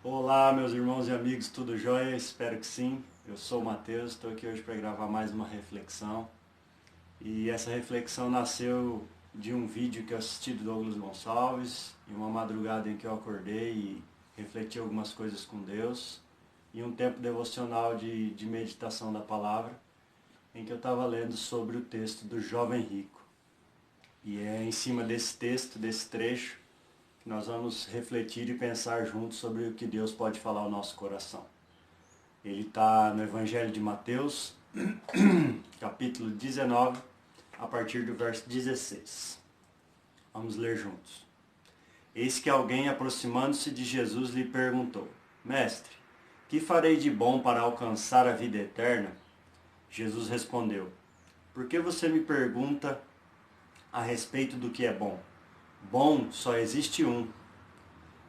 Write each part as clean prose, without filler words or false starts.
Olá, meus irmãos e amigos, tudo jóia? Espero que sim. Eu sou o Matheus, estou aqui hoje para gravar mais uma reflexão. E essa reflexão nasceu de um vídeo que eu assisti do Douglas Gonçalves, em uma madrugada em que eu acordei e refleti algumas coisas com Deus, e um tempo devocional de meditação da palavra, em que eu estava lendo sobre o texto do jovem rico. E é em cima desse texto, desse trecho, nós vamos refletir e pensar juntos sobre o que Deus pode falar ao nosso coração. Ele está no Evangelho de Mateus, capítulo 19, a partir do verso 16. Vamos ler juntos. Eis que alguém, aproximando-se de Jesus, lhe perguntou: Mestre, que farei de bom para alcançar a vida eterna? Jesus respondeu: Por que você me pergunta a respeito do que é bom? Bom só existe um.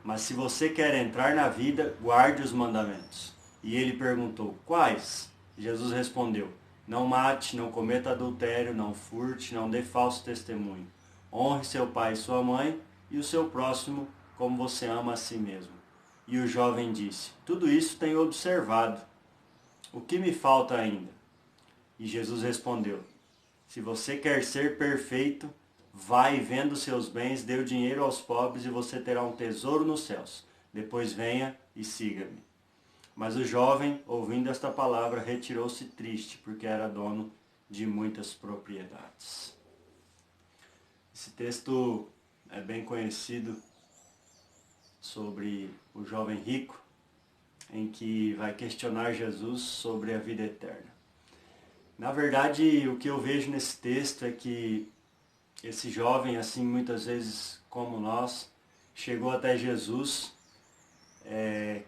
Mas se você quer entrar na vida, guarde os mandamentos. E ele perguntou: Quais? Jesus respondeu: Não mate, não cometa adultério, não furte, não dê falso testemunho. Honre seu pai e sua mãe, e o seu próximo como você ama a si mesmo. E o jovem disse: Tudo isso tenho observado. O que me falta ainda? E Jesus respondeu: Se você quer ser perfeito, vai, vendo seus bens, dê o dinheiro aos pobres e você terá um tesouro nos céus. Depois venha e siga-me. Mas o jovem, ouvindo esta palavra, retirou-se triste, porque era dono de muitas propriedades. Esse texto é bem conhecido sobre o jovem rico, em que vai questionar Jesus sobre a vida eterna. Na verdade, o que eu vejo nesse texto é que esse jovem, assim muitas vezes como nós, chegou até Jesus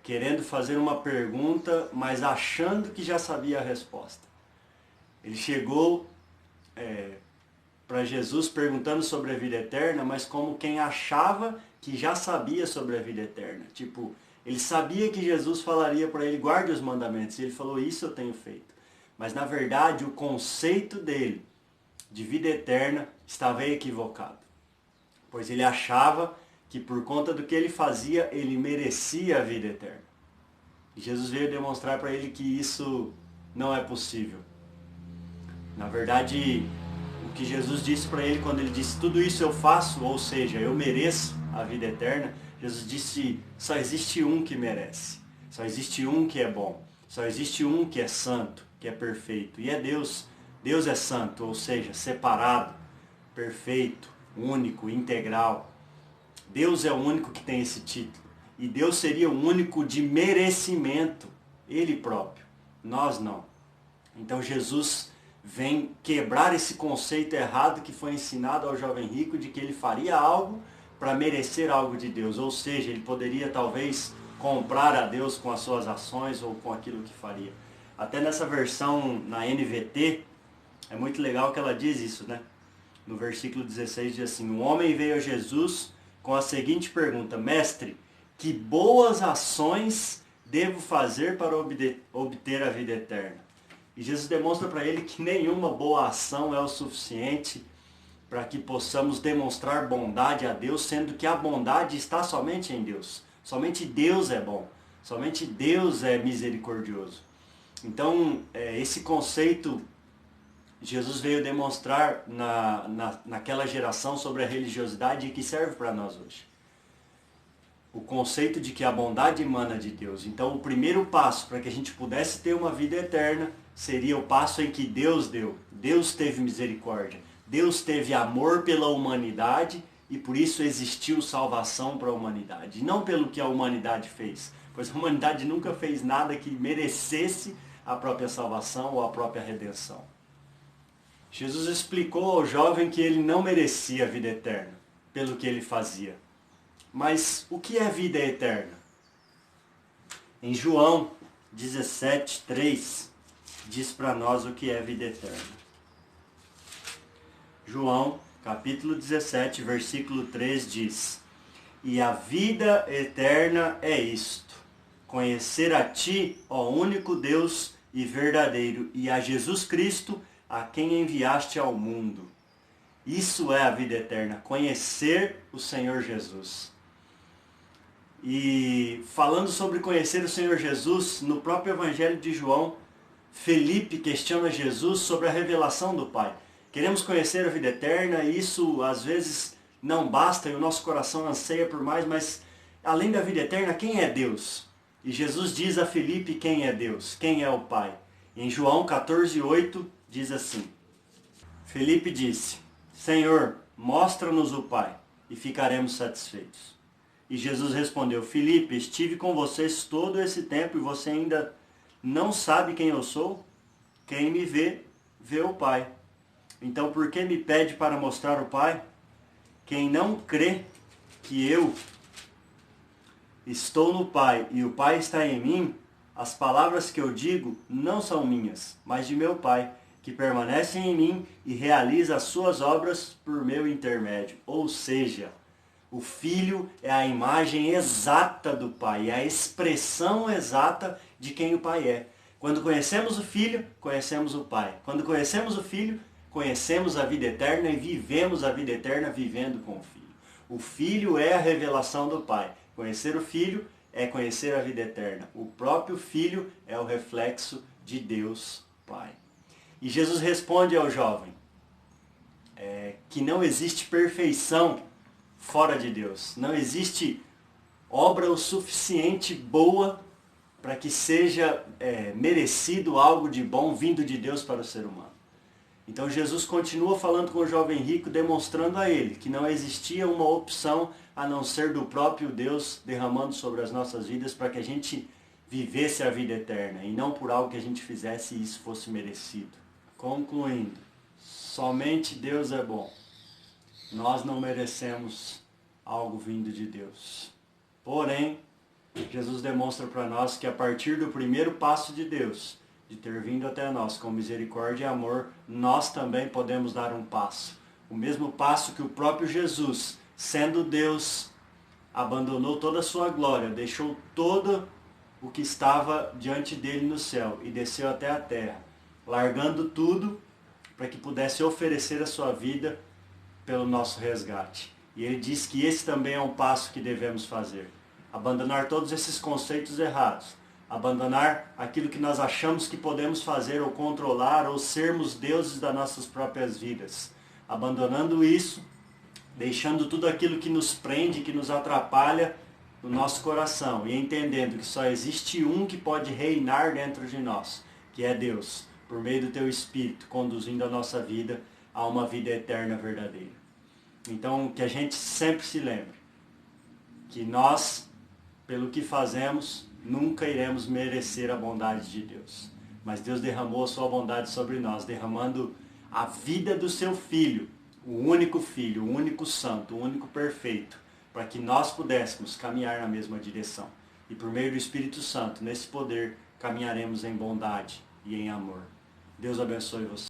querendo fazer uma pergunta, mas achando que já sabia a resposta. Ele chegou para Jesus perguntando sobre a vida eterna, mas como quem achava que já sabia sobre a vida eterna. Tipo, ele sabia que Jesus falaria para ele: guarde os mandamentos. E ele falou: isso eu tenho feito. Mas na verdade o conceito dele de vida eterna estava equivocado, pois ele achava que por conta do que ele fazia, ele merecia a vida eterna. E Jesus veio demonstrar para ele que isso não é possível. Na verdade, o que Jesus disse para ele quando ele disse: tudo isso eu faço, ou seja, eu mereço a vida eterna, Jesus disse: só existe um que merece, só existe um que é bom, só existe um que é santo, que é perfeito, e é Deus. Deus é santo, ou seja, separado, perfeito, único, integral. Deus é o único que tem esse título. E Deus seria o único de merecimento, Ele próprio. Nós não. Então Jesus vem quebrar esse conceito errado que foi ensinado ao jovem rico de que ele faria algo para merecer algo de Deus. Ou seja, ele poderia talvez comprar a Deus com as suas ações ou com aquilo que faria. Até nessa versão na NVT, é muito legal que ela diz isso, né? No versículo 16 diz assim: um homem veio a Jesus com a seguinte pergunta: Mestre, que boas ações devo fazer para obter a vida eterna? E Jesus demonstra para ele que nenhuma boa ação é o suficiente para que possamos demonstrar bondade a Deus, sendo que a bondade está somente em Deus. Somente Deus é bom. Somente Deus é misericordioso. Então, esse conceito Jesus veio demonstrar naquela geração sobre a religiosidade e que serve para nós hoje. O conceito de que a bondade emana de Deus. Então, o primeiro passo para que a gente pudesse ter uma vida eterna seria o passo em que Deus deu. Deus teve misericórdia. Deus teve amor pela humanidade e por isso existiu salvação para a humanidade. Não pelo que a humanidade fez, pois a humanidade nunca fez nada que merecesse a própria salvação ou a própria redenção. Jesus explicou ao jovem que ele não merecia a vida eterna pelo que ele fazia. Mas o que é vida eterna? Em João 17:3 diz para nós o que é vida eterna. João, capítulo 17, versículo 3 diz: E a vida eterna é isto: conhecer a ti, ó único Deus e verdadeiro, e a Jesus Cristo, a quem enviaste ao mundo. Isso é a vida eterna, conhecer o Senhor Jesus. E falando sobre conhecer o Senhor Jesus, no próprio Evangelho de João, Felipe questiona Jesus sobre a revelação do Pai. Queremos conhecer a vida eterna e isso às vezes não basta e o nosso coração anseia por mais, mas além da vida eterna, quem é Deus? E Jesus diz a Felipe quem é Deus, quem é o Pai. Em João 14:8 diz assim: Felipe disse: Senhor, mostra-nos o Pai e ficaremos satisfeitos. E Jesus respondeu: Felipe, estive com vocês todo esse tempo e você ainda não sabe quem eu sou? Quem me vê, vê o Pai. Então por que me pede para mostrar o Pai? Quem não crê que eu estou no Pai e o Pai está em mim, as palavras que eu digo não são minhas, mas de meu Pai, que permanece em mim e realiza as suas obras por meu intermédio. Ou seja, o Filho é a imagem exata do Pai, é a expressão exata de quem o Pai é. Quando conhecemos o Filho, conhecemos o Pai. Quando conhecemos o Filho, conhecemos a vida eterna e vivemos a vida eterna vivendo com o Filho. O Filho é a revelação do Pai. Conhecer o Filho é conhecer a vida eterna. O próprio Filho é o reflexo de Deus Pai. E Jesus responde ao jovem que não existe perfeição fora de Deus. Não existe obra o suficiente boa para que seja merecido algo de bom vindo de Deus para o ser humano. Então Jesus continua falando com o jovem rico, demonstrando a ele que não existia uma opção a não ser do próprio Deus derramando sobre as nossas vidas para que a gente vivesse a vida eterna e não por algo que a gente fizesse e isso fosse merecido. Concluindo, somente Deus é bom. Nós não merecemos algo vindo de Deus. Porém, Jesus demonstra para nós que a partir do primeiro passo de Deus, de ter vindo até nós com misericórdia e amor, nós também podemos dar um passo. O mesmo passo que o próprio Jesus, sendo Deus, abandonou toda a sua glória, deixou todo o que estava diante dele no céu e desceu até a terra, largando tudo para que pudesse oferecer a sua vida pelo nosso resgate. E ele diz que esse também é um passo que devemos fazer. Abandonar todos esses conceitos errados. Abandonar aquilo que nós achamos que podemos fazer ou controlar ou sermos deuses das nossas próprias vidas. Abandonando isso, deixando tudo aquilo que nos prende, que nos atrapalha no nosso coração e entendendo que só existe um que pode reinar dentro de nós, que é Deus, por meio do teu Espírito, conduzindo a nossa vida a uma vida eterna verdadeira. Então, que a gente sempre se lembre que nós, pelo que fazemos, nunca iremos merecer a bondade de Deus. Mas Deus derramou a sua bondade sobre nós, derramando a vida do seu Filho, o único santo, o único perfeito, para que nós pudéssemos caminhar na mesma direção. E por meio do Espírito Santo, nesse poder, caminharemos em bondade e em amor. Deus abençoe você.